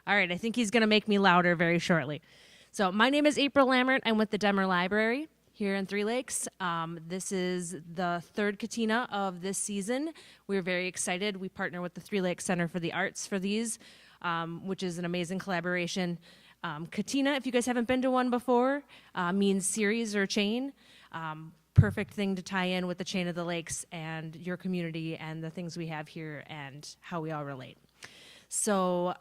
All right, I think he's going to make me louder very shortly. So my name is April Lammert. I'm with the Demer Library here in Three Lakes. This is the third Catena of this season. We're very excited. We partner with the Three Lakes Center for the Arts for these, which is an amazing collaboration. Catena, if you guys haven't been to one before, means series or chain. Perfect thing to tie in with the Chain of the Lakes and your community and the things we have here and how we all relate. So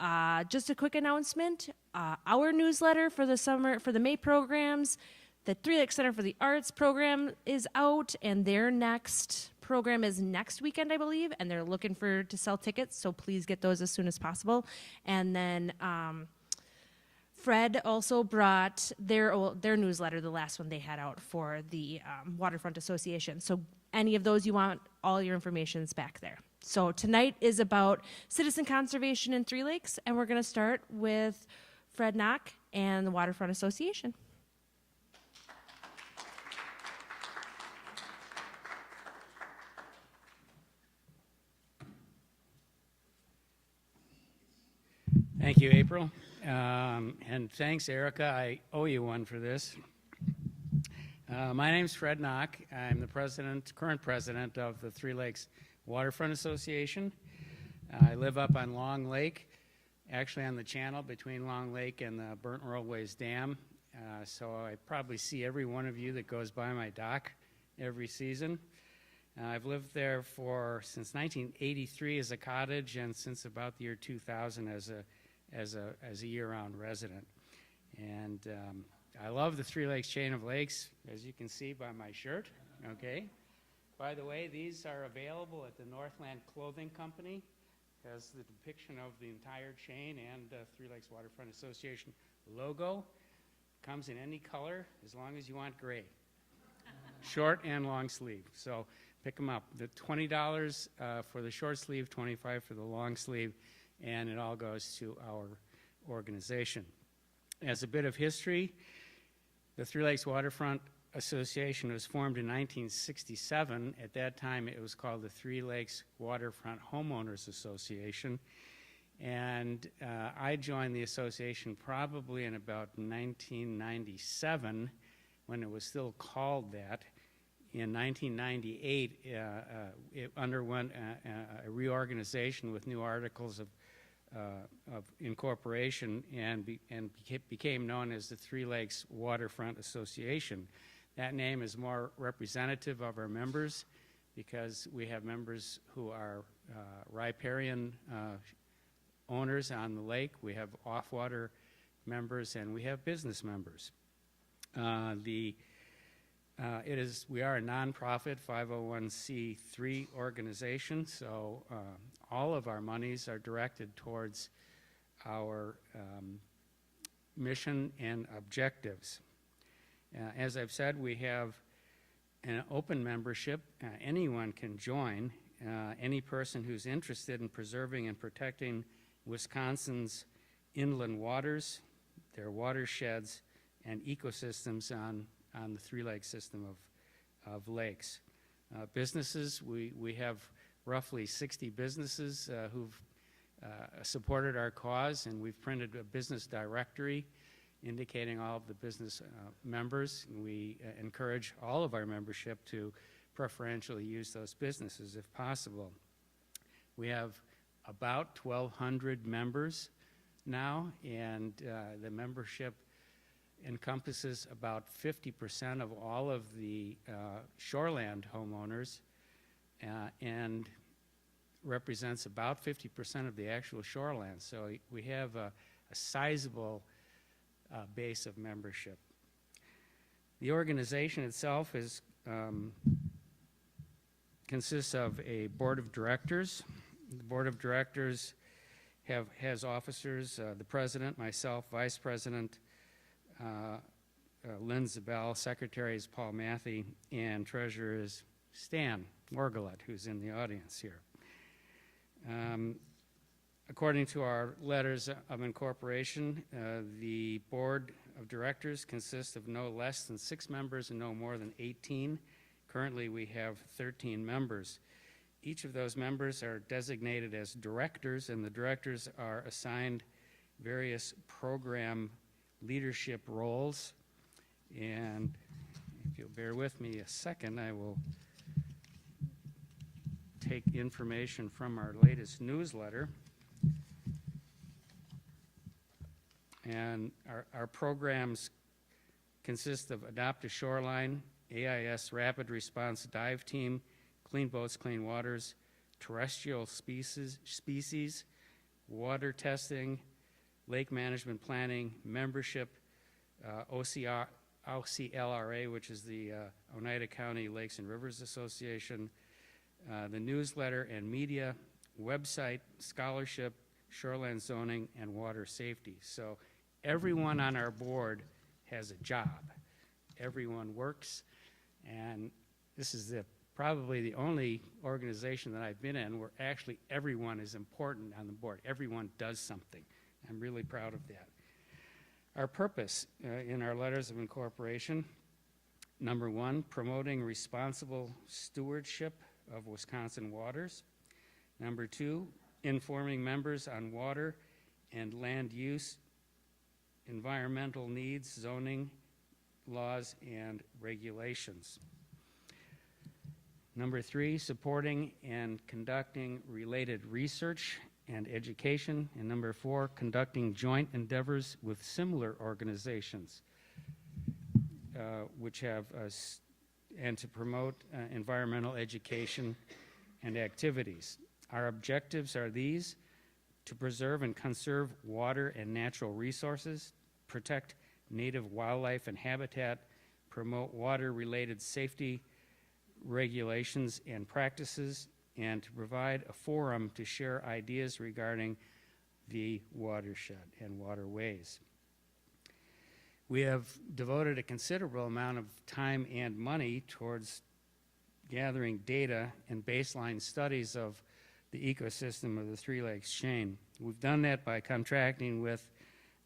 just a quick announcement, our newsletter for the May programs, the Three Lakes Center for the Arts program is out, and their next program is next weekend, I believe, and they're looking to sell tickets, so please get those as soon as possible. And then Fred also brought their newsletter, the last one they had out for the Waterfront Association. So any of those you want, all your information is back there. So tonight is about citizen conservation in Three Lakes, and we're going to start with Fred Knock and the Waterfront Association. Thank you, April. And thanks, Erica. I owe you one for this. My name's Fred Knock. I'm the current president of the Three Lakes Waterfront Association. I live up on Long Lake, actually on the channel between Long Lake and the Burnt Roadways Dam. So I probably see every one of you that goes by my dock every season. I've lived there since 1983 as a cottage, and since about the year 2000 as a year-round resident. And I love the Three Lakes chain of lakes, as you can see by my shirt, okay? By the way, these are available at the Northland Clothing Company. It has the depiction of the entire chain and Three Lakes Waterfront Association logo. Comes in any color, as long as you want gray. Short and long sleeve, so pick them up. The $20 for the short sleeve, $25 for the long sleeve, and it all goes to our organization. As a bit of history, the Three Lakes Waterfront Association was formed in 1967. At that time, it was called the Three Lakes Waterfront Homeowners Association. And I joined the association probably in about 1997, when it was still called that. In 1998, it underwent a reorganization with new articles of incorporation and became known as the Three Lakes Waterfront Association. That name is more representative of our members because we have members who are riparian owners on the lake. We have off-water members, and we have business members. We are a nonprofit 501c3 organization, so all of our monies are directed towards our mission and objectives. As I've said, we have an open membership. Anyone can join. Any person who's interested in preserving and protecting Wisconsin's inland waters, their watersheds, and ecosystems on the Three Lakes system of lakes. Businesses, we have roughly 60 businesses who've supported our cause, and we've printed a business directory indicating all of the business members. And we encourage all of our membership to preferentially use those businesses if possible. We have about 1,200 members now, and the membership encompasses about 50% of all of the shoreland homeowners and represents about 50% of the actual shoreland. So we have a sizable base of membership. The organization itself consists of a board of directors. The board of directors has officers, the president, myself, vice president, Lynn Zabel, secretary is Paul Matthey, and treasurer is Stan Morgalet, who's in the audience here. According to our letters of incorporation, the board of directors consists of no less than 6 members and no more than 18. Currently, we have 13 members. Each of those members are designated as directors, and the directors are assigned various program leadership roles. And if you'll bear with me a second, I will take information from our latest newsletter. And our programs consist of Adopt a Shoreline, AIS Rapid Response Dive Team, Clean Boats, Clean Waters, Terrestrial Species, Water Testing, Lake Management Planning, Membership, OCLRA, which is the Oneida County Lakes and Rivers Association, the newsletter and media, website, scholarship, shoreline zoning, and water safety. So everyone on our board has a job. Everyone works, and this is probably the only organization that I've been in where actually everyone is important on the board. Everyone does something. I'm really proud of that. Our purpose in our letters of incorporation, number one, promoting responsible stewardship of Wisconsin waters. Number two, informing members on water and land use, environmental needs, zoning, laws, and regulations. Number three, supporting and conducting related research and education. And number four, conducting joint endeavors with similar organizations which have and to promote environmental education and activities. Our objectives are these: to preserve and conserve water and natural resources, protect native wildlife and habitat, promote water-related safety regulations and practices, and to provide a forum to share ideas regarding the watershed and waterways. We have devoted a considerable amount of time and money towards gathering data and baseline studies of the ecosystem of the Three Lakes chain. We've done that by contracting with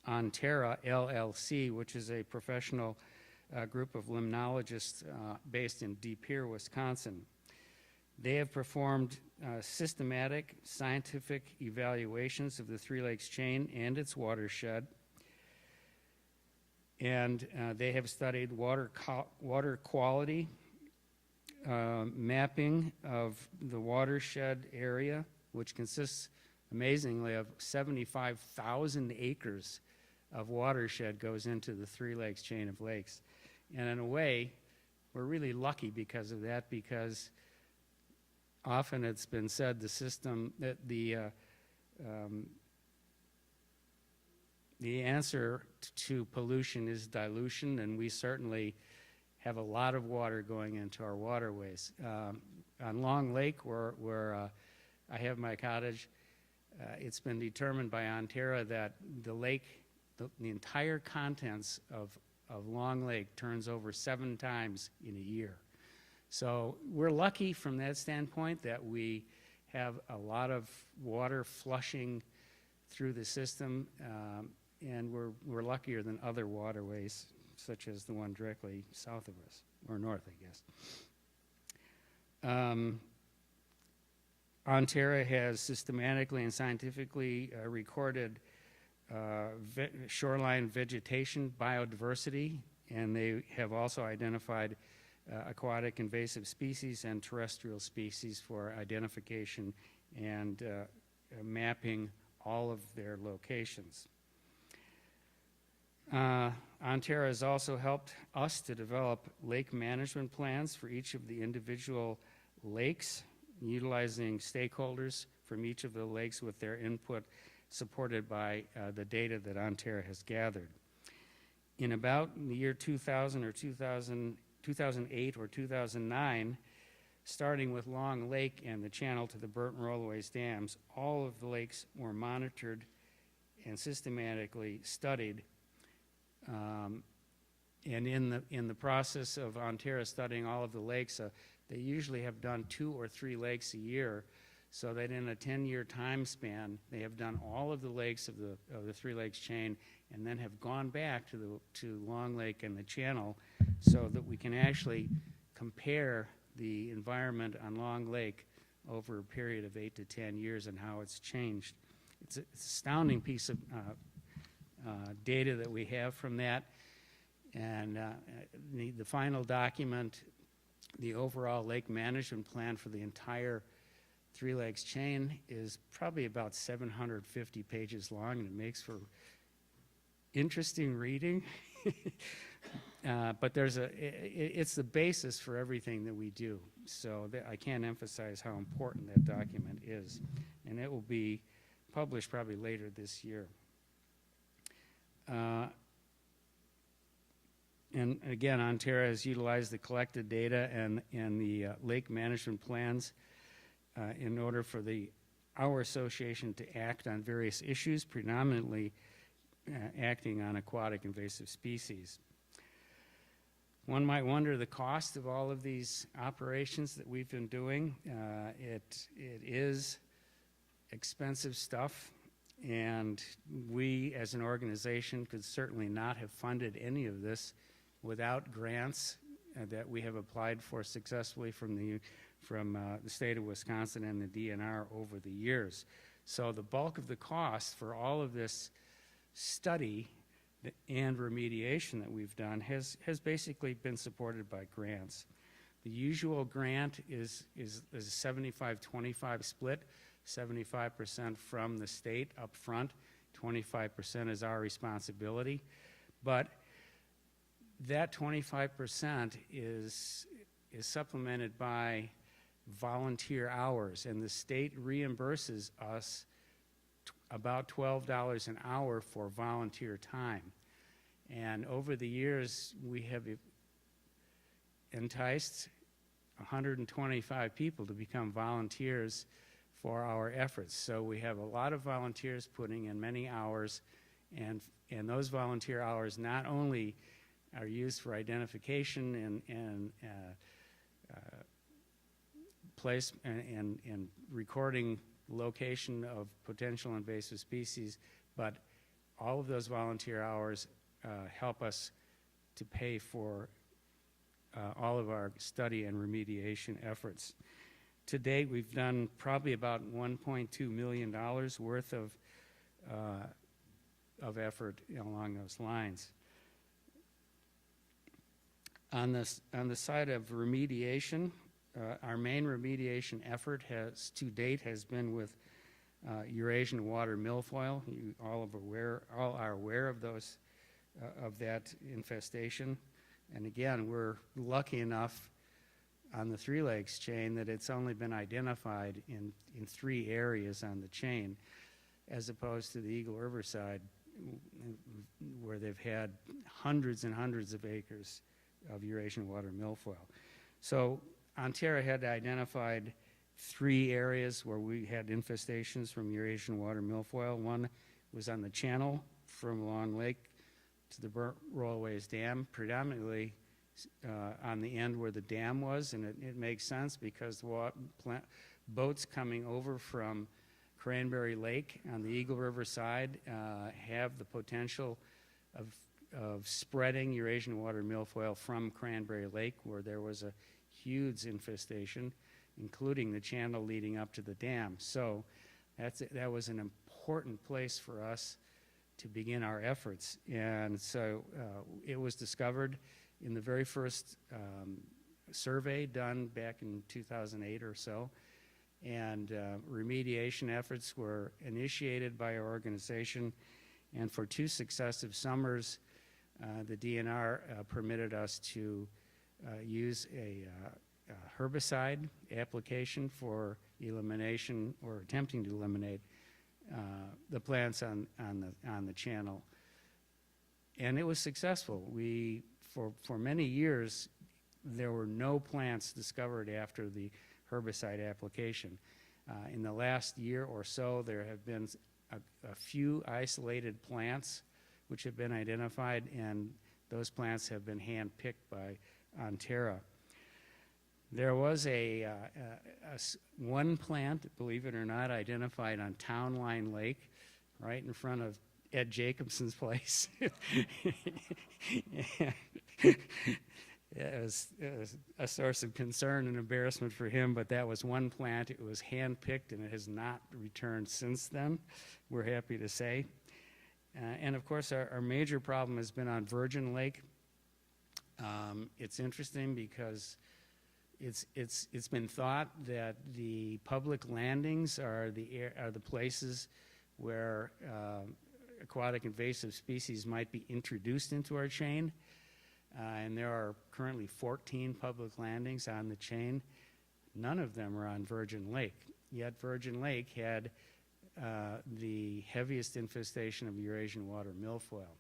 Onterra LLC, which is a professional group of limnologists based in De Pere, Wisconsin. They have performed systematic scientific evaluations of the Three Lakes chain and its watershed, and they have studied water quality, mapping of the watershed area, which consists amazingly of 75,000 acres of watershed goes into the Three Lakes chain of lakes. And in a way, we're really lucky because of that, because often it's been said the system, that the answer to pollution is dilution, and we certainly have a lot of water going into our waterways. On Long Lake, where I have my cottage, it's been determined by Onterra that the lake, the entire contents of Long Lake turns over 7 times in a year. So we're lucky from that standpoint that we have a lot of water flushing through the system, and we're luckier than other waterways, such as the one directly south of us, or north, I guess. Onterra has systematically and scientifically recorded shoreline vegetation biodiversity, and they have also identified aquatic invasive species and terrestrial species for identification and mapping all of their locations. Onterra has also helped us to develop lake management plans for each of the individual lakes, utilizing stakeholders from each of the lakes with their input, supported by the data that Onterra has gathered. In about the year 2000 or 2008 or 2009, starting with Long Lake and the channel to the Burton Rollways dams, all of the lakes were monitored and systematically studied. And in the process of Onterra studying all of the lakes, they usually have done 2 or 3 lakes a year, so that in a 10-year time span, they have done all of the lakes of the Three Lakes chain, and then have gone back to Long Lake and the channel, so that we can actually compare the environment on Long Lake over a period of 8 to 10 years and how it's changed. It's an astounding piece of data that we have from that. And the final document, the overall lake management plan for the entire Three Lakes chain, is probably about 750 pages long, and it makes for interesting reading. But it's the basis for everything that we do. So I can't emphasize how important that document is. And it will be published probably later this year. And again, Ontario has utilized the collected data and the lake management plans in order for our association to act on various issues, predominantly acting on aquatic invasive species. One might wonder the cost of all of these operations that we've been doing. It is expensive stuff, and we as an organization could certainly not have funded any of this without grants that we have applied for successfully from the state of Wisconsin and the DNR over the years. So the bulk of the cost for all of this study and remediation that we've done has basically been supported by grants. The usual grant is a 75-25 split, 75% from the state up front, 25% is our responsibility. But that 25% is supplemented by volunteer hours, and the state reimburses us about $12 an hour for volunteer time. And over the years, we have enticed 125 people to become volunteers for our efforts. So we have a lot of volunteers putting in many hours, and those volunteer hours not only are used for identification and place and recording location of potential invasive species, but all of those volunteer hours help us to pay for all of our study and remediation efforts. To date, we've done probably about $1.2 million worth of effort along those lines. On the side of remediation, our main remediation effort to date has been with Eurasian water milfoil. You all are aware of that infestation. And again, we're lucky enough on the Three Lakes chain that it's only been identified in 3 areas on the chain, as opposed to the Eagle River side, where they've had hundreds and hundreds of acres of Eurasian water milfoil. So Ontario had identified 3 areas where we had infestations from Eurasian water milfoil. One was on the channel from Long Lake to the Burnt Rollways Dam, predominantly on the end where the dam was, and it makes sense because boats coming over from Cranberry Lake on the Eagle River side have the potential of spreading Eurasian water milfoil from Cranberry Lake, where there was a huge infestation, including the channel leading up to the dam. So that was an important place for us to begin our efforts. And so it was discovered in the very first survey done back in 2008 or so. And remediation efforts were initiated by our organization. And for 2 successive summers, the DNR permitted us to use a herbicide application for elimination or attempting to eliminate the plants on the channel. And it was successful. For many years, there were no plants discovered after the herbicide application. In the last year or so, there have been a few isolated plants which have been identified, and those plants have been hand-picked by Ontario. There was one plant, believe it or not, identified on Town Line Lake, right in front of Ed Jacobson's place. It was a source of concern and embarrassment for him, but that was one plant. It was hand-picked, and it has not returned since then, we're happy to say. And of course, our major problem has been on Virgin Lake. It's interesting because it's been thought that the public landings are the places where aquatic invasive species might be introduced into our chain. And there are currently 14 public landings on the chain. None of them are on Virgin Lake. Yet Virgin Lake had the heaviest infestation of Eurasian water milfoil.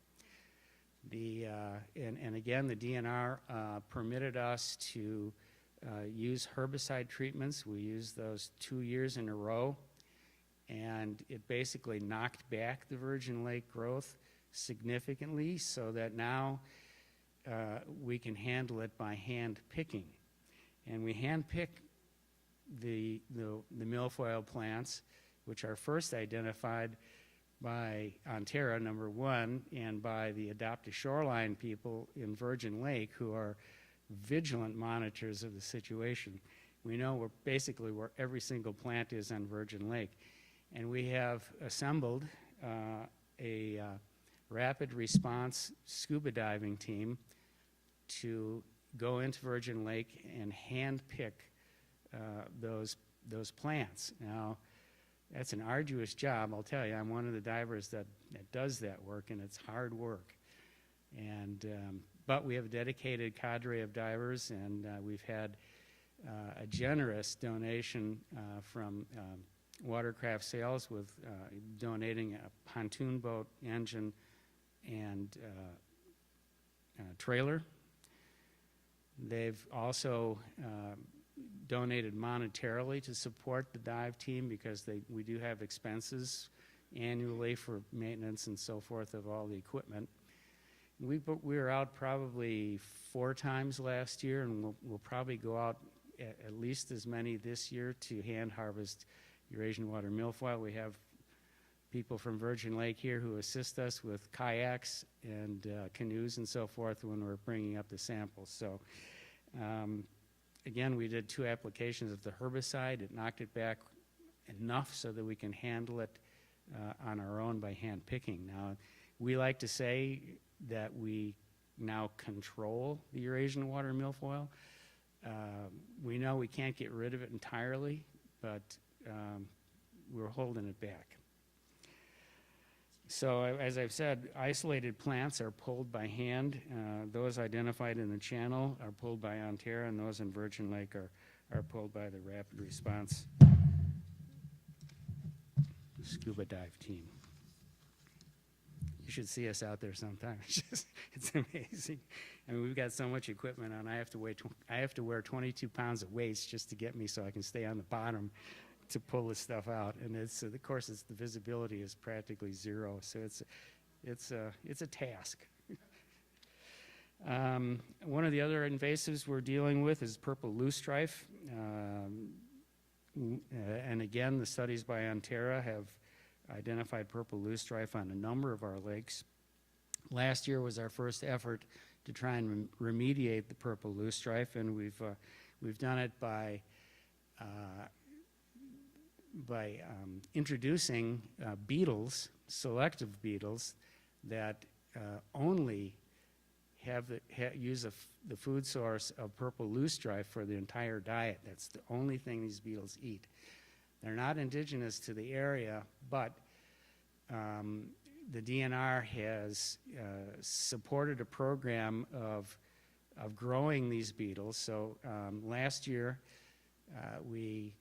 And again, the DNR permitted us to use herbicide treatments. We used those 2 years in a row, and it basically knocked back the Virgin Lake growth significantly so that now we can handle it by hand picking. And we hand pick the milfoil plants, which are first identified by Onterra, number one, and by the Adopt a Shoreline people in Virgin Lake, who are vigilant monitors of the situation. We know basically where every single plant is on Virgin Lake. And we have assembled a rapid response scuba diving team to go into Virgin Lake and hand pick those plants. Now, that's an arduous job, I'll tell you. I'm one of the divers that does that work, and it's hard work. And but we have a dedicated cadre of divers, and we've had a generous donation from Watercraft Sales with donating a pontoon boat engine and trailer. They've also donated monetarily to support the dive team because we do have expenses annually for maintenance and so forth of all the equipment. We were out probably 4 times last year, and we'll probably go out at least as many this year to hand harvest Eurasian water milfoil. We have people from Virgin Lake here who assist us with kayaks and canoes and so forth when we're bringing up the samples. So again, we did 2 applications of the herbicide. It knocked it back enough so that we can handle it on our own by hand picking. Now, we like to say that we now control the Eurasian water milfoil. We know we can't get rid of it entirely, but we're holding it back. So as I've said, isolated plants are pulled by hand. Those identified in the channel are pulled by Onterra, and those in Virgin Lake are pulled by the rapid response scuba dive team. You should see us out there sometime. It's amazing. I mean, we've got so much equipment on. I have to wear 22 pounds of weights just to get me so I can stay on the bottom to pull this stuff out. And of course, the visibility is practically zero. So it's a task. One of the other invasives we're dealing with is purple loosestrife. And again, the studies by Onterra have identified purple loosestrife on a number of our lakes. Last year was our first effort to try and remediate the purple loosestrife, and we've done it by introducing beetles, selective beetles, that only use the food source of purple loosestrife for the entire diet. That's the only thing these beetles eat. They're not indigenous to the area, but the DNR has supported a program of growing these beetles. So last year, we,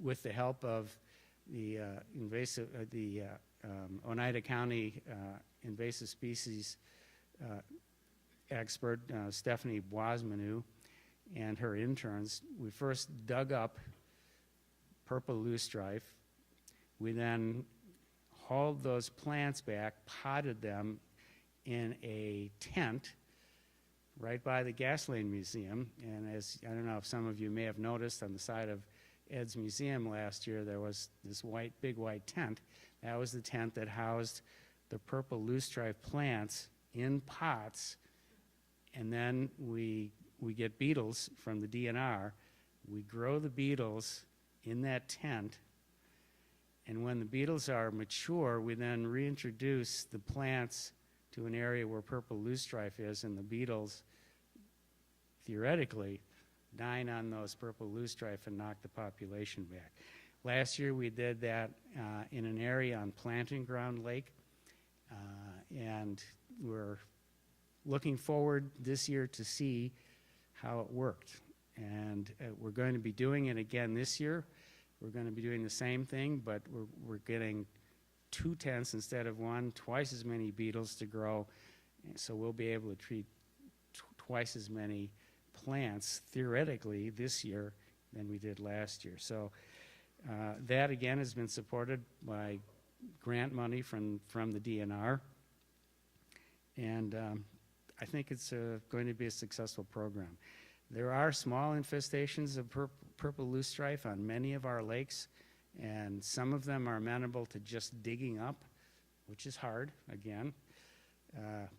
with the help of the Oneida County invasive species expert, Stephanie Boismanu, and her interns, we first dug up purple loosestrife. We then hauled those plants back, potted them in a tent right by the Gasoline Museum. And I don't know if some of you may have noticed on the side of Ed's museum last year, there was this big white tent. That was the tent that housed the purple loosestrife plants in pots. And then we get beetles from the DNR. We grow the beetles in that tent, And when the beetles are mature, we then reintroduce the plants to an area where purple loosestrife is, and the beetles, theoretically, dine on those purple loosestrife and knock the population back. Last year we did that in an area on Planting Ground Lake, and we're looking forward this year to see how it worked. And we're going to be doing it again this year. We're going to be doing the same thing, but we're getting 2/10 instead of 1, twice as many beetles to grow. And so we'll be able to treat twice as many plants, theoretically, this year than we did last year. So that, again, has been supported by grant money from the DNR. And I think it's going to be a successful program. There are small infestations of purple loosestrife on many of our lakes, and some of them are amenable to just digging up, which is hard, again.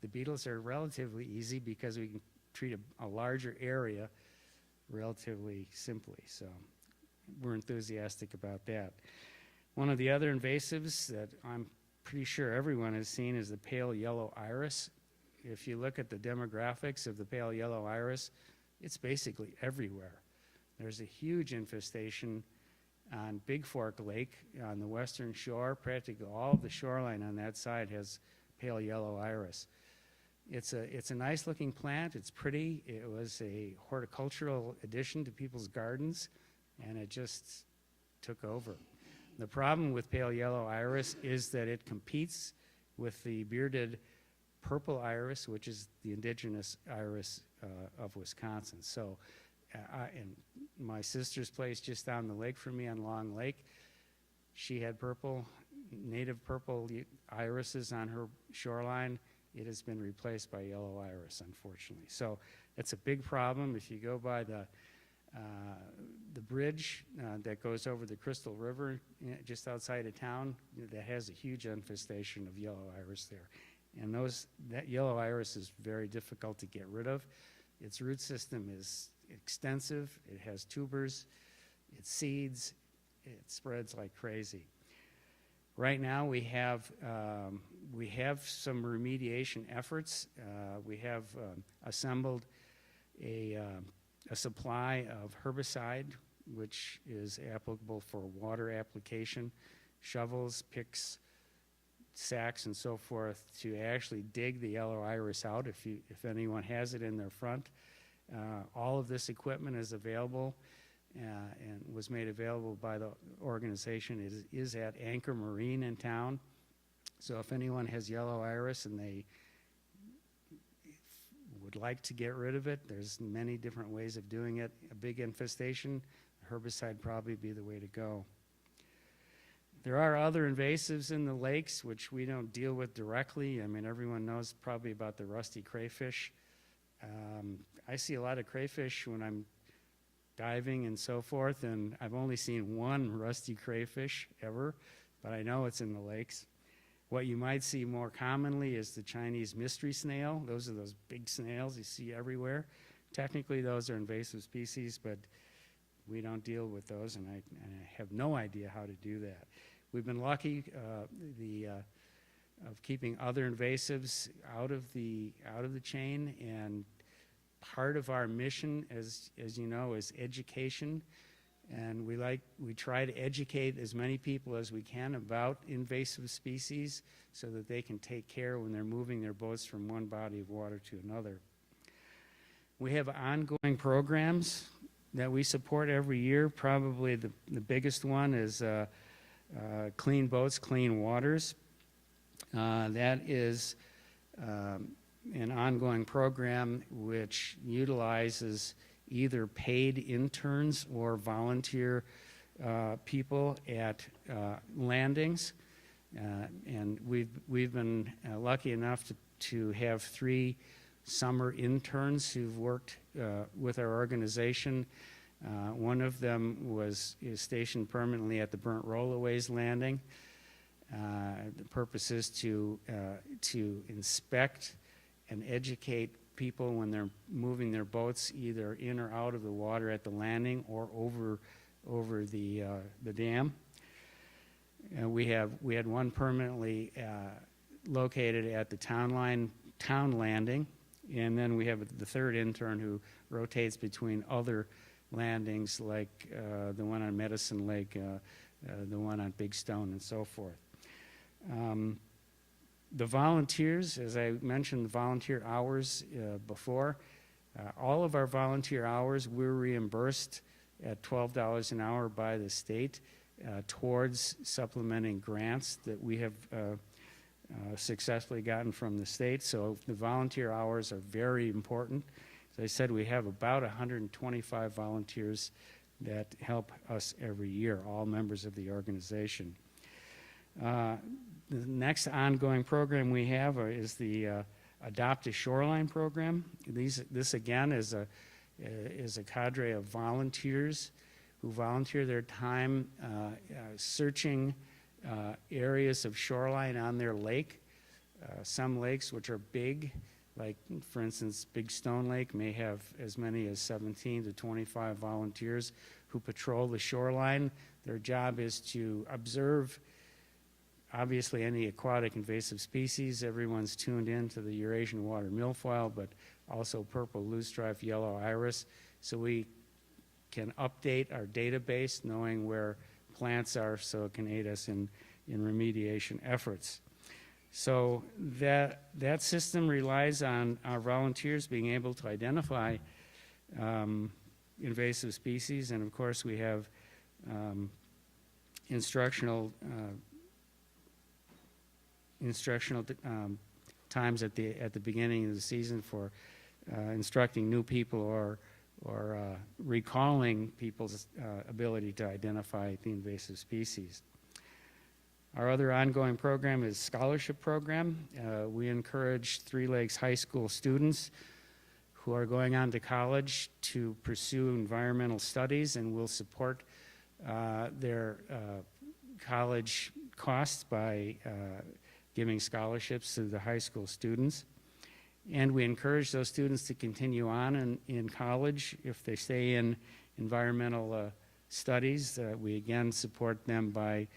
The beetles are relatively easy because we can treat a larger area relatively simply, so we're enthusiastic about that. One of the other invasives that I'm pretty sure everyone has seen is the pale yellow iris. If you look at the demographics of the pale yellow iris, it's basically everywhere. There's a huge infestation on Big Fork Lake on the western shore. Practically all of the shoreline on that side has pale yellow iris. It's a nice looking plant. It's pretty. It was a horticultural addition to people's gardens, and it just took over. The problem with pale yellow iris is that it competes with the bearded purple iris, which is the indigenous iris of Wisconsin. So in my sister's place just down the lake from me on Long Lake, she had native purple irises on her shoreline. It has been replaced by yellow iris, unfortunately. So it's a big problem. If you go by the bridge that goes over the Crystal River just outside of town, that has a huge infestation of yellow iris there. And that yellow iris is very difficult to get rid of. Its root system is extensive. It has tubers, it seeds, it spreads like crazy. Right now we have some remediation efforts. We have assembled a supply of herbicide, which is applicable for water application, shovels, picks, sacks, and so forth, to actually dig the yellow iris out if anyone has it in their front. All of this equipment is available and was made available by the organization. It is at Anchor Marine in town. So if anyone has yellow iris and they would like to get rid of it, there's many different ways of doing it. A big infestation, herbicide probably be the way to go. There are other invasives in the lakes which we don't deal with directly. I mean, everyone knows probably about the rusty crayfish. I see a lot of crayfish when I'm diving and so forth, and I've only seen one rusty crayfish ever, but I know it's in the lakes. What you might see more commonly is the Chinese mystery snail. Those are those big snails you see everywhere. Technically, those are invasive species, but we don't deal with those, and I have no idea how to do that. We've been lucky of keeping other invasives out of the chain, and part of our mission, as you know, is education, and we try to educate as many people as we can about invasive species so that they can take care when they're moving their boats from one body of water to another. We have ongoing programs that we support every year. Probably the biggest one is Clean Boats, Clean Waters. That is an ongoing program which utilizes either paid interns or volunteer people at landings. And we've been lucky enough to have 3 summer interns who've worked with our organization. One of them is stationed permanently at the Burnt Rollaways landing. The purpose is to inspect and educate people when they're moving their boats either in or out of the water at the landing or over the dam. We had one permanently located at the town landing, and then we have the third intern who rotates between other landings like the one on Medicine Lake, the one on Big Stone, and so forth. The volunteers, as I mentioned, the volunteer hours before, all of our volunteer hours we're reimbursed at $12 an hour by the state towards supplementing grants that we have successfully gotten from the state. So the volunteer hours are very important. As I said, we have about 125 volunteers that help us every year, all members of the organization. The next ongoing program we have is the Adopt a Shoreline program. This again is a cadre of volunteers who volunteer their time searching areas of shoreline on their lake. Some lakes which are big, like for instance Big Stone Lake, may have as many as 17 to 25 volunteers who patrol the shoreline. Their job is to observe obviously any aquatic invasive species. Everyone's tuned in to the Eurasian water milfoil, but also purple loosestrife, yellow iris, so we can update our database knowing where plants are, so it can aid us in remediation efforts. So that system relies on our volunteers being able to identify invasive species, and of course we have instructional times at the beginning of the season for instructing new people or recalling people's ability to identify the invasive species. Our other ongoing program is scholarship program. We encourage Three Lakes High School students who are going on to college to pursue environmental studies, and we'll support their college costs by giving scholarships to the high school students. And we encourage those students to continue on in college. If they stay in environmental studies, we again support them by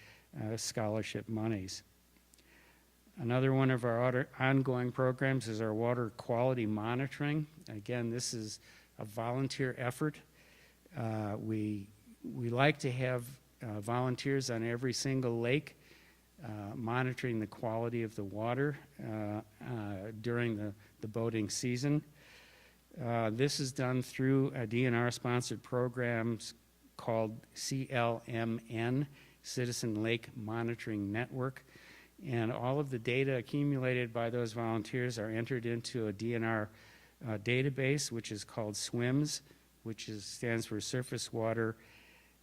scholarship monies. Another one of our ongoing programs is our water quality monitoring. Again, this is a volunteer effort. We like to have volunteers on every single lake monitoring the quality of the water during the boating season. This is done through a DNR-sponsored program called CLMN, Citizen Lake Monitoring Network. And all of the data accumulated by those volunteers are entered into a DNR database, which is called SWIMS, which stands for Surface Water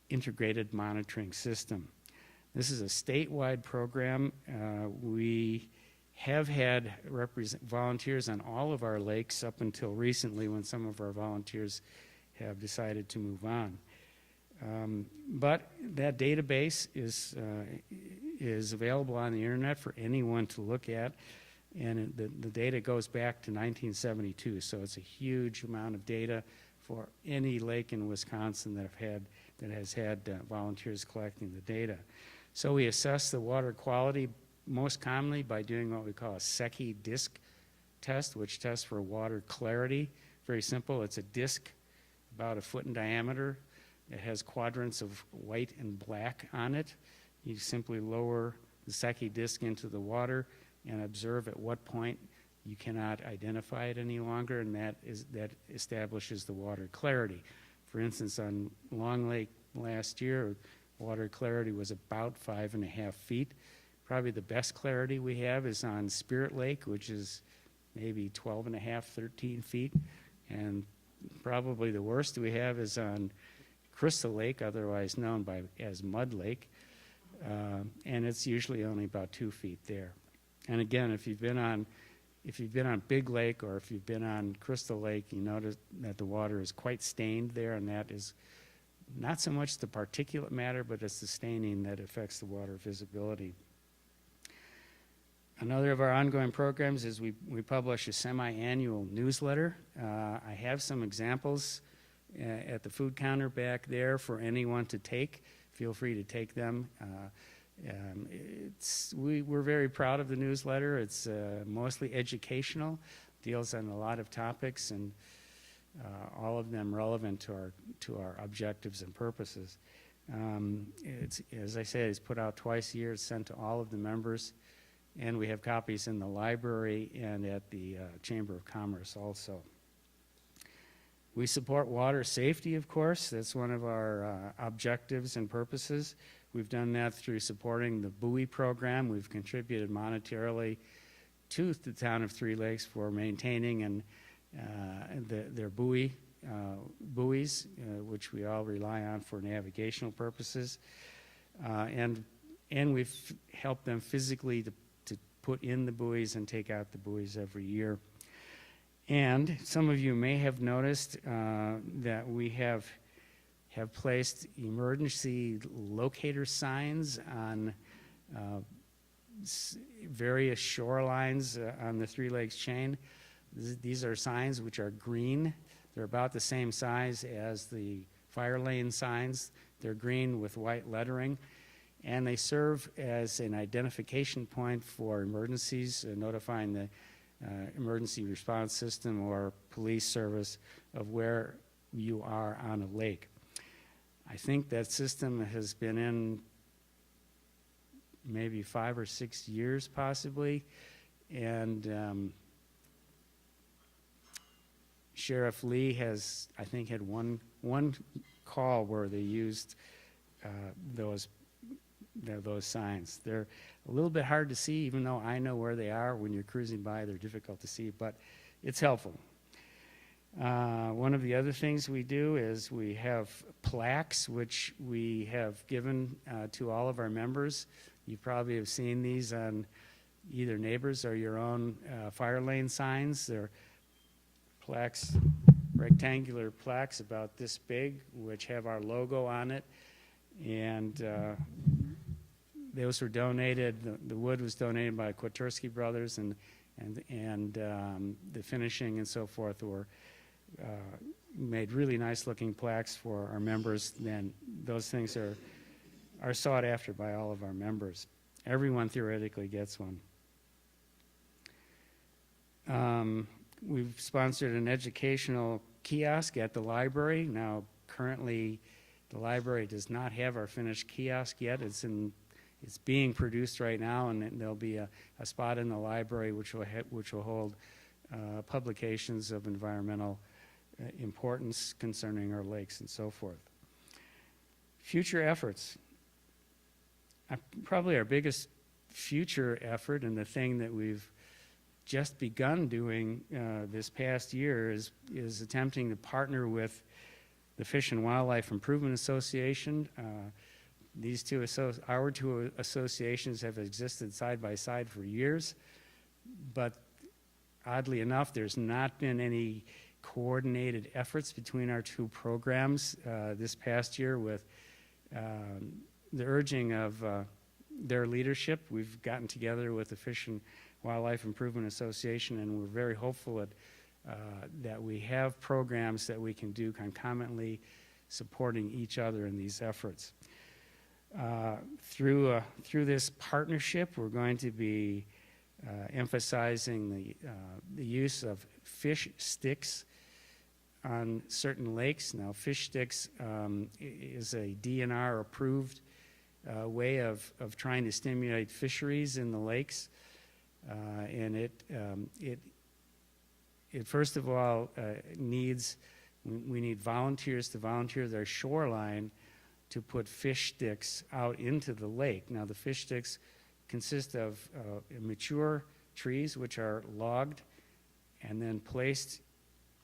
Integrated Monitoring System. This is a statewide program. We have had volunteers on all of our lakes up until recently, when some of our volunteers have decided to move on. But that database is available on the internet for anyone to look at, and the data goes back to 1972, so it's a huge amount of data for any lake in Wisconsin that has had volunteers collecting the data. So we assess the water quality most commonly by doing what we call a Secchi disc test, which tests for water clarity. Very simple. It's a disc about 1 foot in diameter. It has quadrants of white and black on it. You simply lower the Secchi disc into the water and observe at what point you cannot identify it any longer, and that establishes the water clarity. For instance, on Long Lake last year, water clarity was about 5.5 feet. Probably the best clarity we have is on Spirit Lake, which is maybe 12.5, 13 feet. And probably the worst we have is on Crystal Lake, otherwise known as Mud Lake. And it's usually only about 2 feet there. And again, if you've been on Big Lake or if you've been on Crystal Lake, you notice that the water is quite stained there, and that is not so much the particulate matter, but it's the staining that affects the water visibility. Another of our ongoing programs is we publish a semi-annual newsletter. I have some examples at the food counter back there for anyone to take. Feel free to take them. We're very proud of the newsletter. It's mostly educational, deals on a lot of topics, and all of them relevant to our objectives and purposes. It's, as I said, it's put out twice a year. It's sent to all of the members, and we have copies in the library and at the Chamber of Commerce also. We support water safety, of course. That's one of our objectives and purposes. We've done that through supporting the buoy program. We've contributed monetarily to the town of Three Lakes for maintaining and their buoys, which we all rely on for navigational purposes. And we've helped them physically to put in the buoys and take out the buoys every year. And some of you may have noticed that we have placed emergency locator signs on various shorelines on the Three Lakes chain. These are signs which are green. They're about the same size as the fire lane signs. They're green with white lettering, and they serve as an identification point for emergencies, notifying the emergency response system or police service of where you are on a lake. I think that system has been in maybe 5 or 6 years possibly, and Sheriff Lee has, I think, had one call where they used those signs. They're a little bit hard to see, even though I know where they are. When you're cruising by, they're difficult to see, but it's helpful. One of the other things we do is we have plaques, which we have given to all of our members. You probably have seen these on either neighbors or your own fire lane signs. They're plaques, rectangular plaques about this big, which have our logo on it. And those were donated, the wood was donated by Kwiatkowski Brothers, and the finishing and so forth were made really nice looking plaques for our members. Then those things are sought after by all of our members. Everyone theoretically gets one. We've sponsored an educational kiosk at the library. Now, currently, the library does not have our finished kiosk yet. It's being produced right now, and there'll be a spot in the library which will hold publications of environmental importance concerning our lakes and so forth. Future efforts. Probably our biggest future effort, and the thing that we've just begun doing this past year, is attempting to partner with the Fish and Wildlife Improvement Association. Our two associations have existed side by side for years, but oddly enough, there's not been any coordinated efforts between our two programs this past year. With the urging of their leadership, we've gotten together with the Fish and Wildlife Improvement Association, and we're very hopeful that we have programs that we can do concomitantly, supporting each other in these efforts. Through this partnership, we're going to be emphasizing the use of fish sticks on certain lakes. Now, fish sticks is a DNR approved way of trying to stimulate fisheries in the lakes, and it first of all we need volunteers to volunteer their shoreline to put fish sticks out into the lake. Now, the fish sticks consist of mature trees which are logged and then placed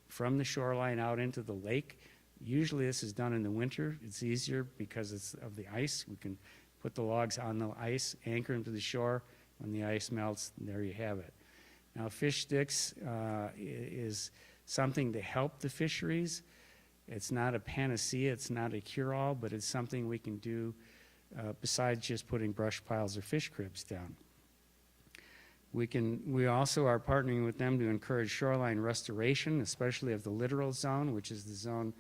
from the shoreline out into the lake. Usually this is done in the winter. It's easier because it's of the ice. We can put the logs on the ice, anchor them to the shore. When the ice melts, there you have it. Now, fish sticks is something to help the fisheries. It's not a panacea, it's not a cure-all, but it's something we can do besides just putting brush piles or fish cribs down. We also are partnering with them to encourage shoreline restoration, especially of the littoral zone, which is the zone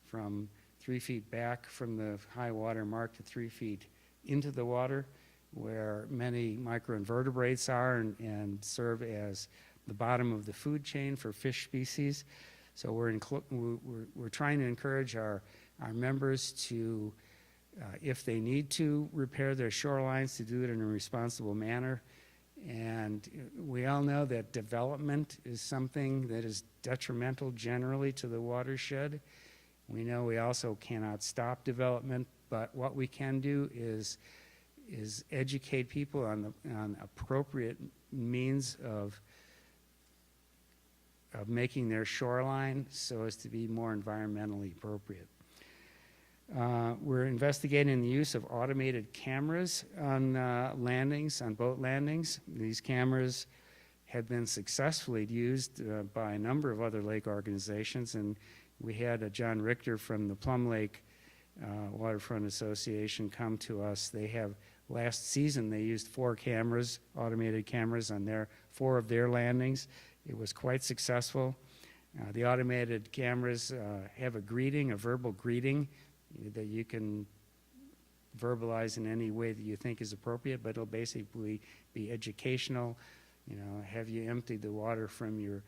from 3 feet back from the high water mark to 3 feet into the water. where many microinvertebrates are and serve as the bottom of the food chain for fish species. So we're trying to encourage our members to, if they need to repair their shorelines, to do it in a responsible manner. And we all know that development is something that is detrimental generally to the watershed. We know we also cannot stop development, but what we can do is educate people on appropriate means of making their shoreline so as to be more environmentally appropriate. We're investigating the use of automated cameras on landings, on boat landings. These cameras have been successfully used by a number of other lake organizations, and we had John Richter from the Plum Lake Waterfront Association come to us. They have, last season, they used 4 cameras, automated cameras on 4 of their landings. It was quite successful. The automated cameras have a verbal greeting that you can verbalize in any way that you think is appropriate, but it'll basically be educational. You know, have you emptied the water from your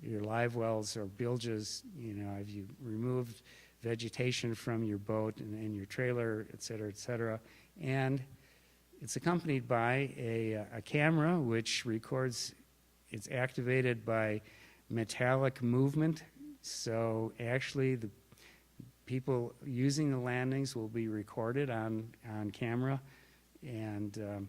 live wells or bilges? You know, have you removed vegetation from your boat and your trailer, et cetera, et cetera. And it's accompanied by a camera which records. It's activated by metallic movement. So actually the people using the landings will be recorded on camera, and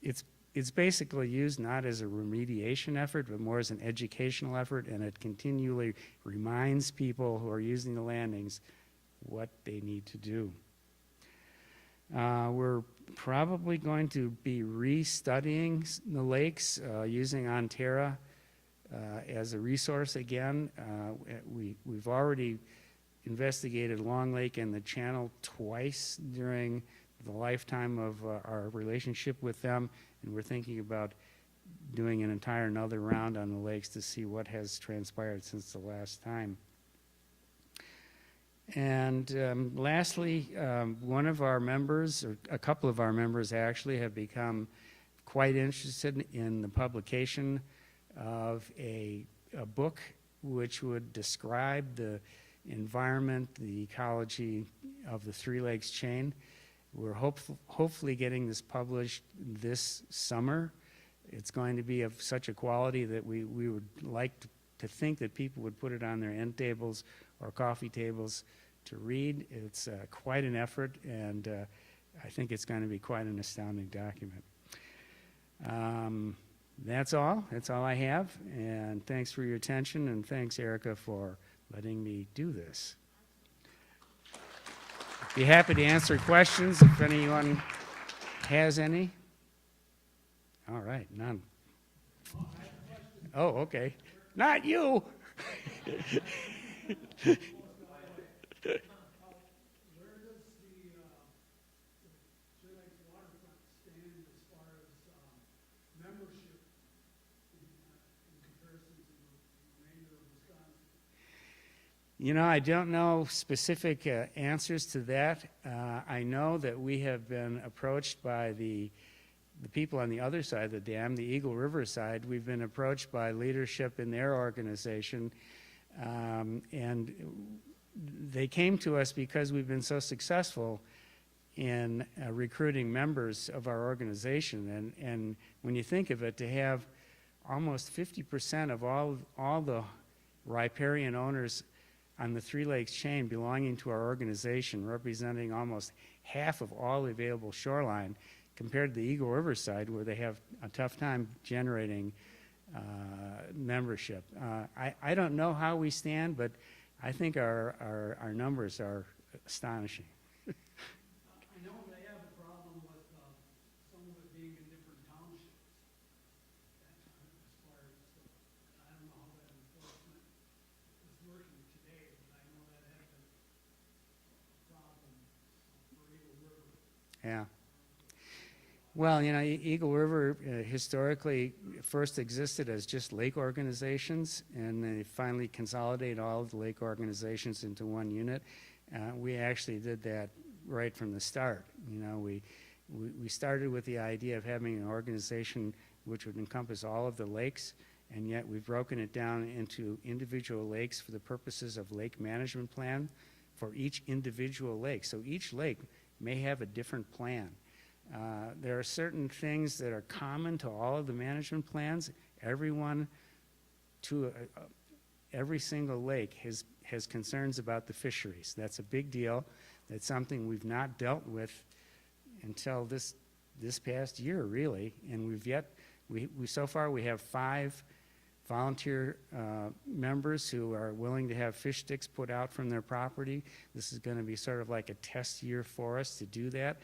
it's basically used not as a remediation effort, but more as an educational effort, and it continually reminds people who are using the landings what they need to do. We're probably going to be restudying the lakes using Onterra as a resource again. We've already investigated Long Lake and the Channel twice during the lifetime of our relationship with them, and we're thinking about doing an entire another round on the lakes to see what has transpired since the last time. And lastly, one of our members, or a couple of our members actually, have become quite interested in the publication of a book which would describe the environment, the ecology of the Three Lakes chain. We're hopefully getting this published this summer. It's going to be of such a quality that we would like to think that people would put it on their end tables or coffee tables to read. It's quite an effort, and I think it's going to be quite an astounding document. That's all I have, and thanks for your attention, and thanks, Erica, for letting me do this. Be happy to answer questions if anyone has any. All right, none. Oh, okay. Not you. You know, I don't know specific answers to that. I know that we have been approached by the people on the other side of the dam, the Eagle River side. We've been approached by leadership in their organization, and they came to us because we've been so successful in recruiting members of our organization. And when you think of it, to have almost 50% of all the riparian owners on the Three Lakes chain belonging to our organization, representing almost half of all the available shoreline, compared to the Eagle River side, where they have a tough time generating membership. I don't know how we stand, but I think our numbers are astonishing. I know they have a problem with some of it being in different townships. As far as, I don't know how that enforcement is working today, but I know that has been a problem for Eagle River. Yeah. Well, you know, Eagle River historically first existed as just lake organizations, and they finally consolidated all of the lake organizations into one unit. We actually did that right from the start. You know, We started with the idea of having an organization which would encompass all of the lakes, and yet we've broken it down into individual lakes for the purposes of lake management plan for each individual lake. So each lake may have a different plan. There are certain things that are common to all of the management plans. Everyone to every single lake has concerns about the fisheries. That's a big deal. That's something we've not dealt with until this past year, really. And so far we have 5 volunteer members who are willing to have fish sticks put out from their property. This is going to be sort of like a test year for us to do that,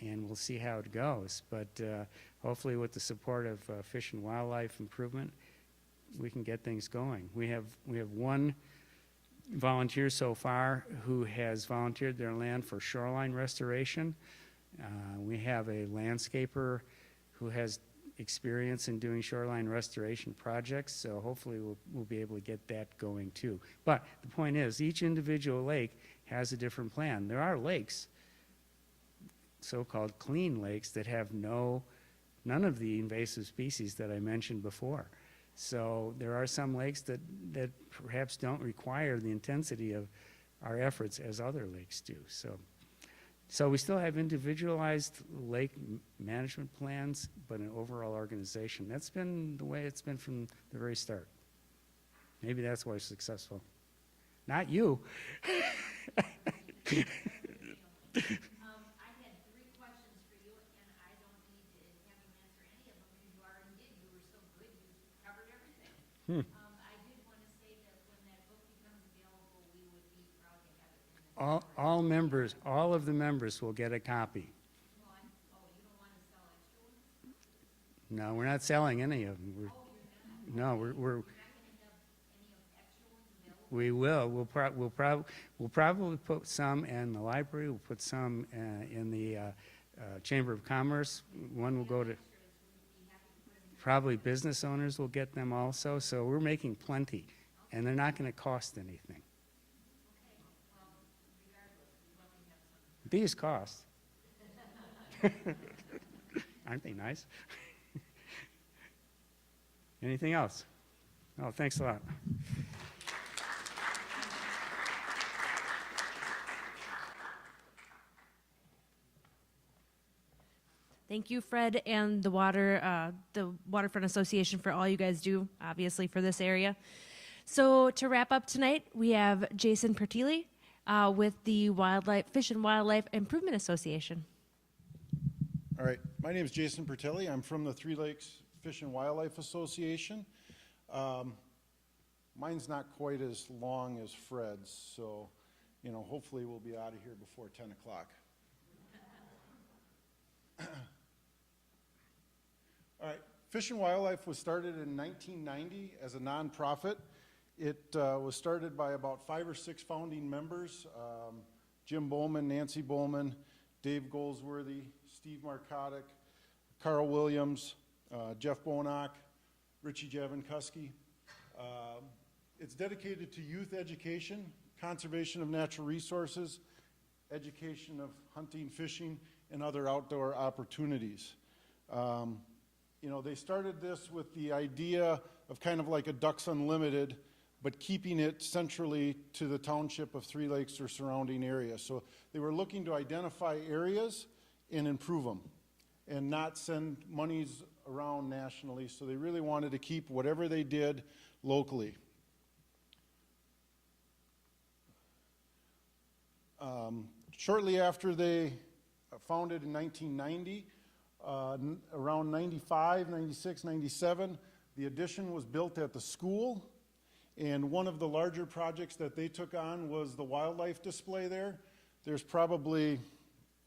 and we'll see how it goes. But hopefully with the support of Fish and Wildlife Improvement, we can get things going. We have 1 volunteer so far who has volunteered their land for shoreline restoration. We have a landscaper who has experience in doing shoreline restoration projects, so hopefully we'll be able to get that going too. But the point is, each individual lake has a different plan. There are lakes, so-called clean lakes, that have none of the invasive species that I mentioned before. So there are some lakes that perhaps don't require the intensity of our efforts as other lakes do. So we still have individualized lake management plans, but an overall organization. That's been the way it's been from the very start. Maybe that's why it's successful. Not you. I had 3 questions for you, and I don't need to have you answer any of them because you already did. You were so good, you covered everything. I did want to say that when that book becomes available, we would be proud to have it in the All members, all of the members will get a copy. you don't want to sell extra ones? No, we're not selling any of them. No, we're You're not going to have any of extra ones available? we will. We'll probably put some in the library. We'll put some in the Chamber of Commerce. One will go to. Probably business owners will get them also. So we're making plenty, and they're not going to cost anything. These cost. Aren't they nice? Anything else? Oh, thanks a lot. Thank you, Fred, and the Waterfront Association for all you guys do, obviously, for this area. So to wrap up tonight, we have Jason Pertilli with the Fish and Wildlife Improvement Association. All right, my name is Jason Pertilli. I'm from the Three Lakes Fish and Wildlife Association. Mine's not quite as long as Fred's, so, hopefully we'll be out of here before 10 o'clock. All right, Fish and Wildlife was started in 1990 as a nonprofit. It was started by about 5 or 6 founding members, Jim Bowman, Nancy Bowman, Dave Goldsworthy, Steve Markotic, Carl Williams, Jeff Bonak, Richie Javankuski. It's dedicated to youth education, conservation of natural resources, education of hunting, fishing, and other outdoor opportunities. They started this with the idea of kind of like a Ducks Unlimited, but keeping it centrally to the township of Three Lakes or surrounding areas. So they were looking to identify areas and improve them and not send monies around nationally. So they really wanted to keep whatever they did locally. Shortly after they founded in 1990, around 95, 96, 97, the addition was built at the school, and one of the larger projects that they took on was the wildlife display there. There's probably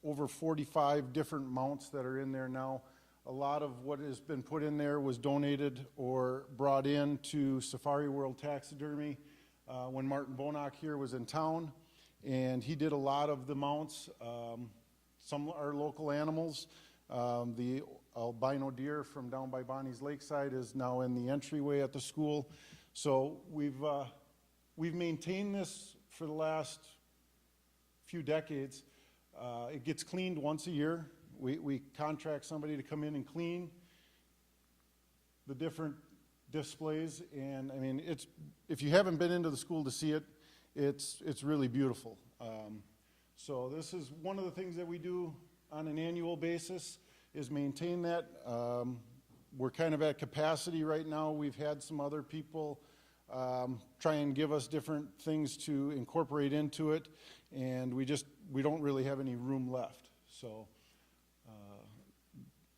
over 45 different mounts that are in there now. A lot of what has been put in there was donated or brought in to Safari World Taxidermy when Martin Bonak here was in town, and he did a lot of the mounts. Some are local animals. The albino deer from down by Bonnie's Lakeside is now in the entryway at the school. So we've maintained this for the last few decades. It gets cleaned once a year. We contract somebody to come in and clean the different displays, and I mean, if you haven't been into the school to see it, it's really beautiful. So this is one of the things that we do on an annual basis, is maintain that. We're kind of at capacity right now. We've had some other people try and give us different things to incorporate into it, and we don't really have any room left. So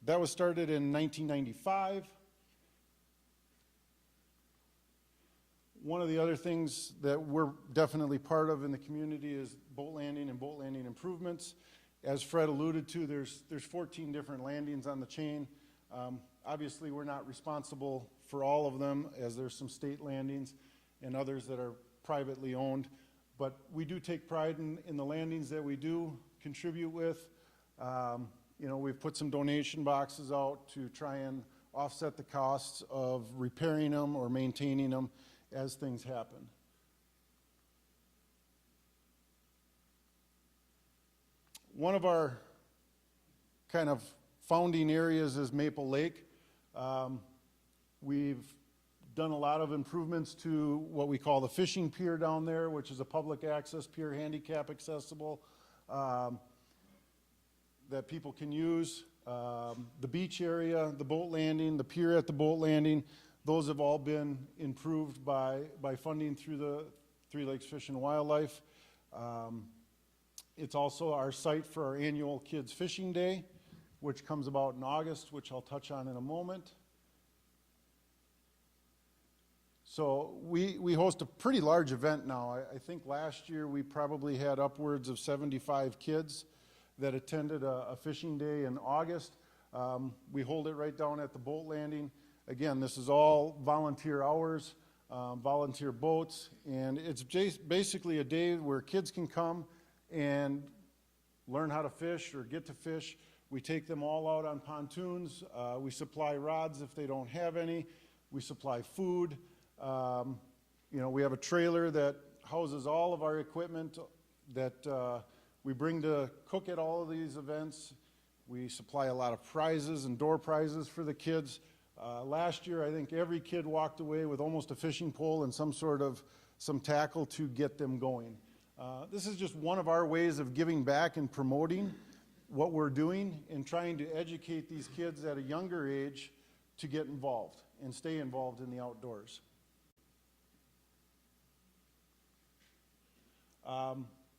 that was started in 1995. One of the other things that we're definitely part of in the community is boat landing and boat landing improvements. As Fred alluded to, there's 14 different landings on the chain. Obviously, we're not responsible for all of them, as there's some state landings and others that are privately owned. But we do take pride in the landings that we do contribute with. You know, we've put some donation boxes out to try and offset the costs of repairing them or maintaining them as things happen. One of our kind of founding areas is Maple Lake. We've done a lot of improvements to what we call the fishing pier down there, which is a public access pier, handicap accessible, that people can use. The beach area, the boat landing, the pier at the boat landing, those have all been improved by funding through the Three Lakes Fish and Wildlife. It's also our site for our annual Kids Fishing Day, which comes about in August, which I'll touch on in a moment. So we host a pretty large event now. I think last year we probably had upwards of 75 kids that attended a fishing day in August. We hold it right down at the boat landing. Again, this is all volunteer hours, volunteer boats, and it's basically a day where kids can come and learn how to fish or get to fish. We take them all out on pontoons. We supply rods if they don't have any. We supply food. You know, we have a trailer that houses all of our equipment that we bring to cook at all of these events. We supply a lot of prizes and door prizes for the kids. Last year, I think every kid walked away with almost a fishing pole and some tackle to get them going. This is just one of our ways of giving back and promoting what we're doing and trying to educate these kids at a younger age to get involved and stay involved in the outdoors.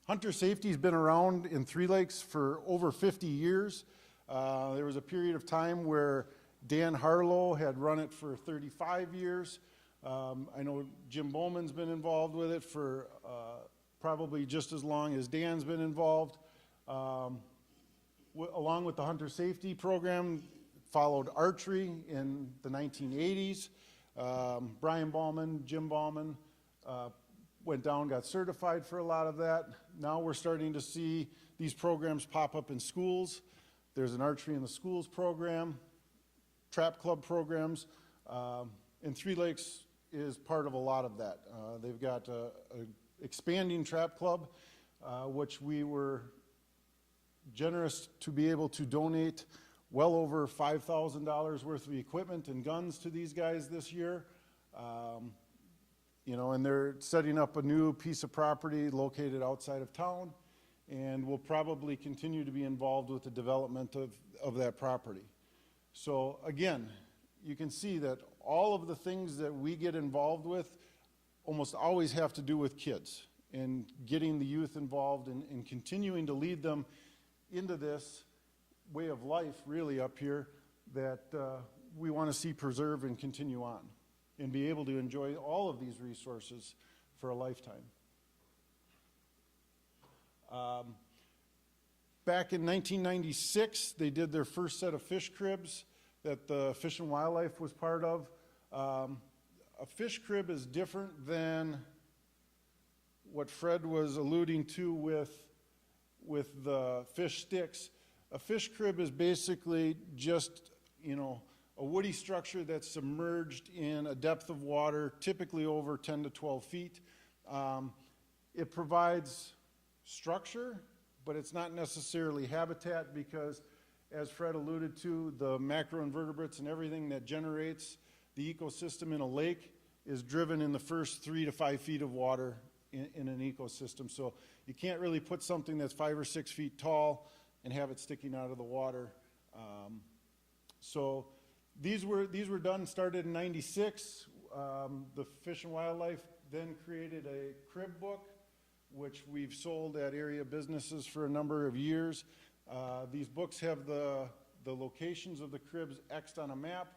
Hunter safety's been around in Three Lakes for over 50 years. There was a period of time where Dan Harlow had run it for 35 years. I know Jim Bowman's been involved with it for probably just as long as Dan's been involved. Along with the hunter safety program, followed archery in the 1980s. Brian Bauman, Jim Bauman went down, got certified for a lot of that. Now we're starting to see these programs pop up in schools. There's an archery in the schools program, trap club programs, and Three Lakes is part of a lot of that. They've got a expanding trap club, which we were generous to be able to donate well over $5,000 worth of equipment and guns to these guys this year. You know, and they're setting up a new piece of property located outside of town, and will probably continue to be involved with the development of that property. So again, you can see that all of the things that we get involved with almost always have to do with kids and getting the youth involved and continuing to lead them into this way of life really up here that we want to see preserve and continue on and be able to enjoy all of these resources for a lifetime. Back in 1996, they did their first set of fish cribs that the Fish and Wildlife was part of. A fish crib is different than what Fred was alluding to with the fish sticks. A fish crib is basically just, you know, a woody structure that's submerged in a depth of water, typically over 10 to 12 feet. It provides structure, but it's not necessarily habitat, because as Fred alluded to, the macroinvertebrates and everything that generates the ecosystem in a lake is driven in the first 3 to 5 feet of water in an ecosystem. So you can't really put something that's 5 or 6 feet tall and have it sticking out of the water. So these were done, started in '96. The Fish and Wildlife then created a crib book, which we've sold at area businesses for a number of years. These books have the locations of the cribs X'd on a map,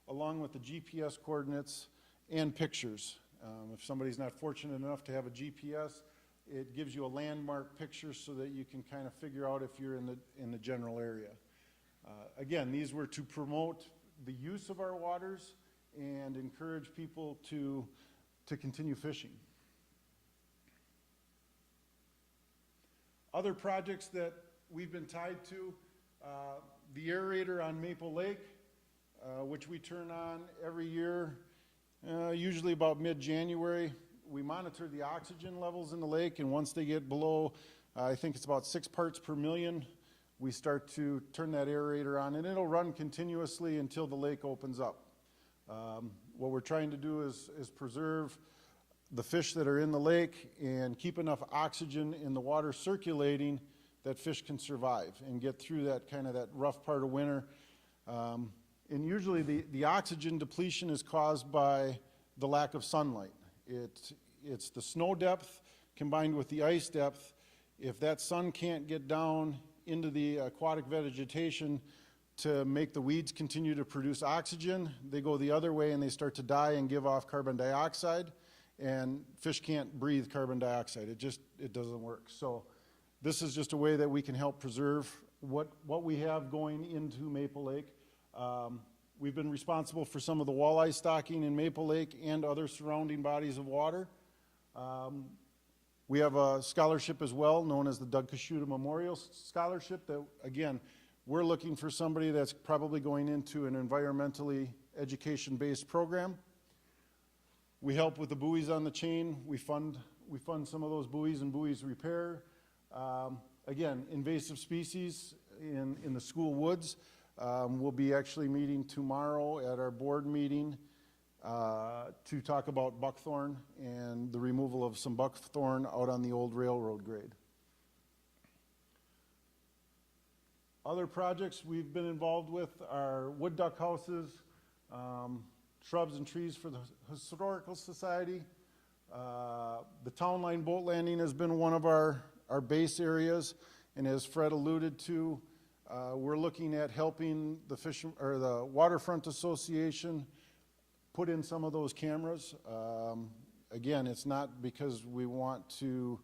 along with the GPS coordinates and pictures. If somebody's not fortunate enough to have a GPS, it gives you a landmark picture so that you can kind of figure out if you're in the general area. Again, these were to promote the use of our waters and encourage people to continue fishing. Other projects that we've been tied to, the aerator on Maple Lake, which we turn on every year, usually about mid-January. We monitor the oxygen levels in the lake, and once they get below, I think it's about 6 parts per million, we start to turn that aerator on, and it'll run continuously until the lake opens up. What we're trying to do is preserve the fish that are in the lake and keep enough oxygen in the water circulating that fish can survive and get through that kind of that rough part of winter. And usually the oxygen depletion is caused by the lack of sunlight. It's the snow depth combined with the ice depth. If that sun can't get down into the aquatic vegetation to make the weeds continue to produce oxygen, they go the other way and they start to die and give off carbon dioxide, and fish can't breathe carbon dioxide. It doesn't work. So this is just a way that we can help preserve what we have going into Maple Lake. We've been responsible for some of the walleye stocking in Maple Lake and other surrounding bodies of water. We have a scholarship as well known as the Doug Kashuta Memorial Scholarship that, again, we're looking for somebody that's probably going into an environmentally education-based program. We help with the buoys on the chain. We fund some of those buoys and buoys repair. Again, invasive species in the school woods. We'll be actually meeting tomorrow at our board meeting to talk about buckthorn and the removal of some buckthorn out on the old railroad grade. Other projects we've been involved with are wood duck houses, shrubs and trees for the Historical Society. The Town Line Boat Landing has been one of our base areas, and as Fred alluded to, we're looking at helping the Waterfront Association put in some of those cameras. Again, it's not because we want to,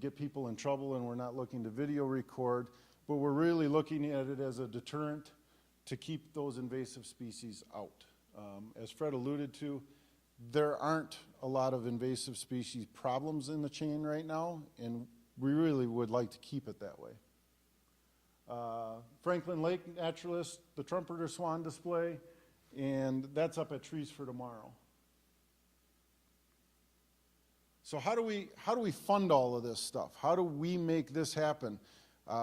get people in trouble and we're not looking to video record, but we're really looking at it as a deterrent to keep those invasive species out. As Fred alluded to, there aren't a lot of invasive species problems in the chain right now, and we really would like to keep it that way. Franklin Lake Naturalist, the trumpeter swan display, and that's up at Trees for Tomorrow. So how do we fund all of this stuff? How do we make this happen?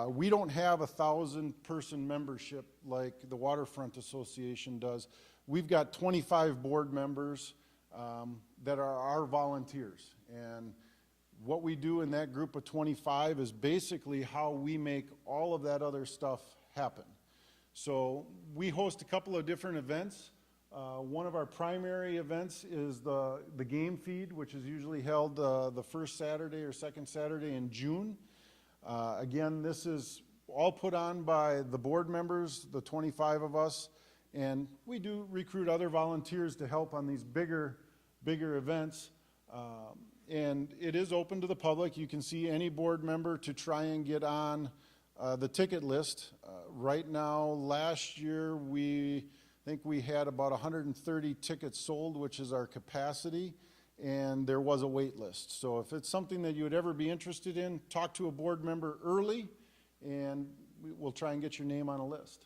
We don't have 1,000-person membership like the Waterfront Association does. We've got 25 board members that are our volunteers, and what we do in that group of 25 is basically how we make all of that other stuff happen. So we host a couple of different events. One of our primary events is the game feed, which is usually held the first Saturday or second Saturday in June. Again, this is all put on by the board members, the 25 of us, and we do recruit other volunteers to help on these bigger events. And it is open to the public. You can see any board member to try and get on the ticket list. Right now, last year, I think we had about 130 tickets sold, which is our capacity, and there was a wait list. So if it's something that you would ever be interested in, talk to a board member early, and we'll try and get your name on a list.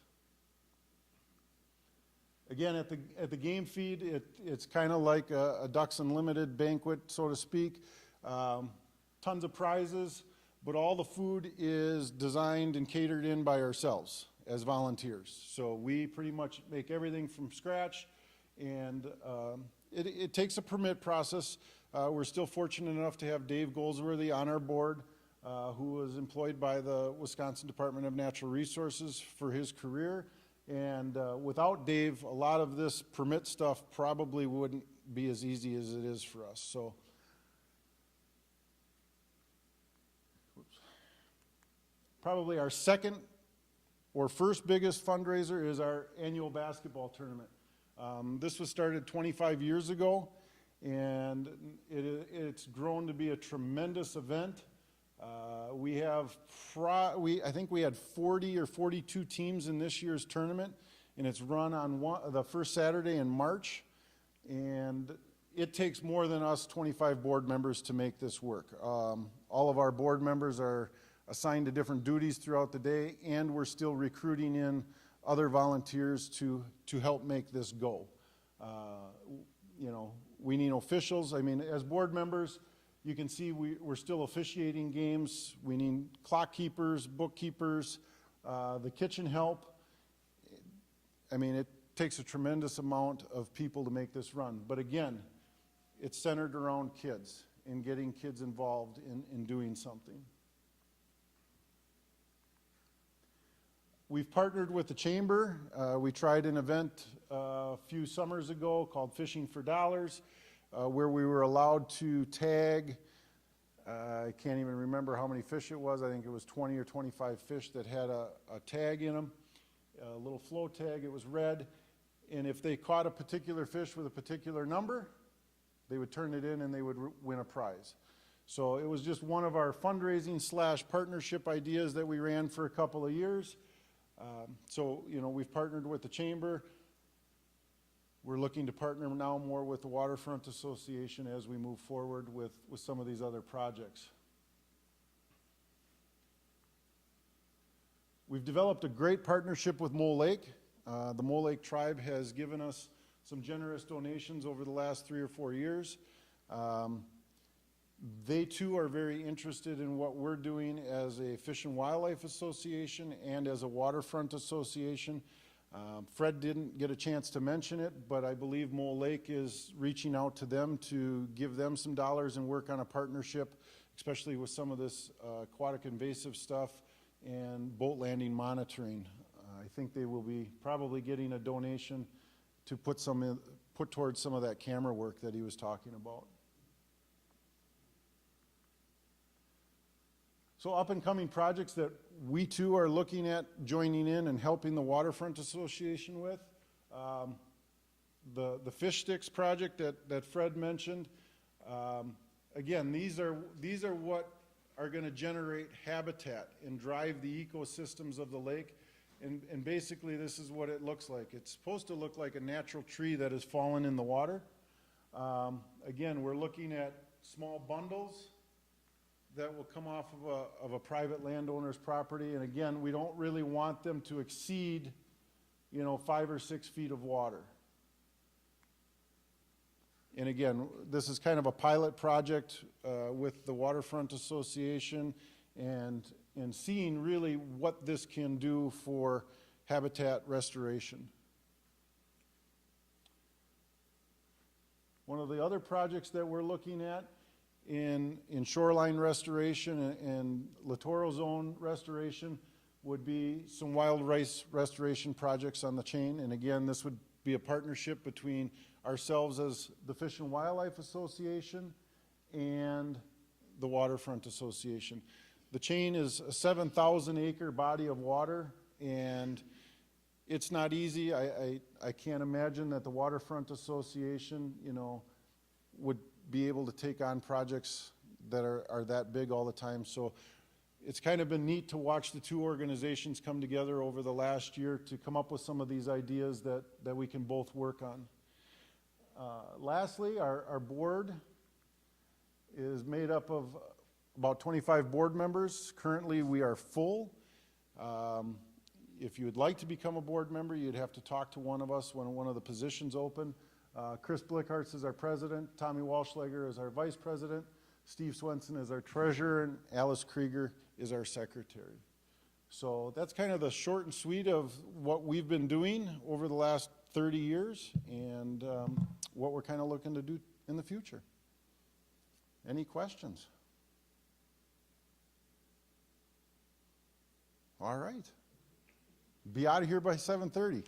Again, at the game feed, it's kind of like a Ducks Unlimited banquet, so to speak. Tons of prizes. but all the food is designed and catered in by ourselves as volunteers. So we pretty much make everything from scratch, and it takes a permit process. We're still fortunate enough to have Dave Goldsworthy on our board, who was employed by the Wisconsin Department of Natural Resources for his career. And without Dave, a lot of this permit stuff probably wouldn't be as easy as it is for us. So, probably our second or first biggest fundraiser is our annual basketball tournament. This was started 25 years ago, and it's grown to be a tremendous event. I think we had 40 or 42 teams in this year's tournament, and it's run on the first Saturday in March. And it takes more than us 25 board members to make this work. All of our board members are assigned to different duties throughout the day, and we're still recruiting in other volunteers to help make this go. You know, we need officials. I mean, as board members, you can see we're still officiating games. We need clock keepers, bookkeepers, the kitchen help. I mean, it takes a tremendous amount of people to make this run. But again, it's centered around kids and getting kids involved in doing something. We've partnered with the Chamber. We tried an event a few summers ago called Fishing for Dollars, where we were allowed to tag, I can't even remember how many fish it was. I think it was 20 or 25 fish that had a tag in them, a little flow tag. It was red. And if they caught a particular fish with a particular number, they would turn it in and they would win a prize. So it was just one of our fundraising / partnership ideas that we ran for a couple of years. So, you know, we've partnered with the Chamber. We're looking to partner now more with the Waterfront Association as we move forward with some of these other projects. We've developed a great partnership with Mole Lake. The Mole Lake tribe has given us some generous donations over the last 3 or 4 years. They too are very interested in what we're doing as a Fish and Wildlife Association and as a Waterfront Association. Fred didn't get a chance to mention it, but I believe Mole Lake is reaching out to them to give them some dollars and work on a partnership, especially with some of this aquatic invasive stuff and boat landing monitoring. I think they will be probably getting a donation to put towards some of that camera work that he was talking about. So up and coming projects that we too are looking at joining in and helping the Waterfront Association with. The fish sticks project that Fred mentioned. Again, these are what are going to generate habitat and drive the ecosystems of the lake. And basically this is what it looks like. It's supposed to look like a natural tree that has fallen in the water. Again, we're looking at small bundles that will come off of a private landowner's property. And again, we don't really want them to exceed, 5 or 6 feet of water. And again, this is kind of a pilot project with the Waterfront Association and seeing really what this can do for habitat restoration. One of the other projects that we're looking at in shoreline restoration and littoral zone restoration would be some wild rice restoration projects on the chain. And again, this would be a partnership between ourselves as the Fish and Wildlife Association and the Waterfront Association. The chain is a 7,000 acre body of water, and it's not easy. I can't imagine that the Waterfront Association, would be able to take on projects that are that big all the time. So it's kind of been neat to watch the two organizations come together over the last year to come up with some of these ideas that we can both work on. Lastly, our board is made up of about 25 board members. Currently, we are full. If you would like to become a board member, you'd have to talk to one of us when one of the positions open. Chris Blickhartz is our president. Tommy Walschlager is our vice president. Steve Swenson is our treasurer, and Alice Krieger is our secretary. So that's kind of the short and sweet of what we've been doing over the last 30 years and what we're kind of looking to do in the future. Any questions? All right. Be out of here by 7:30.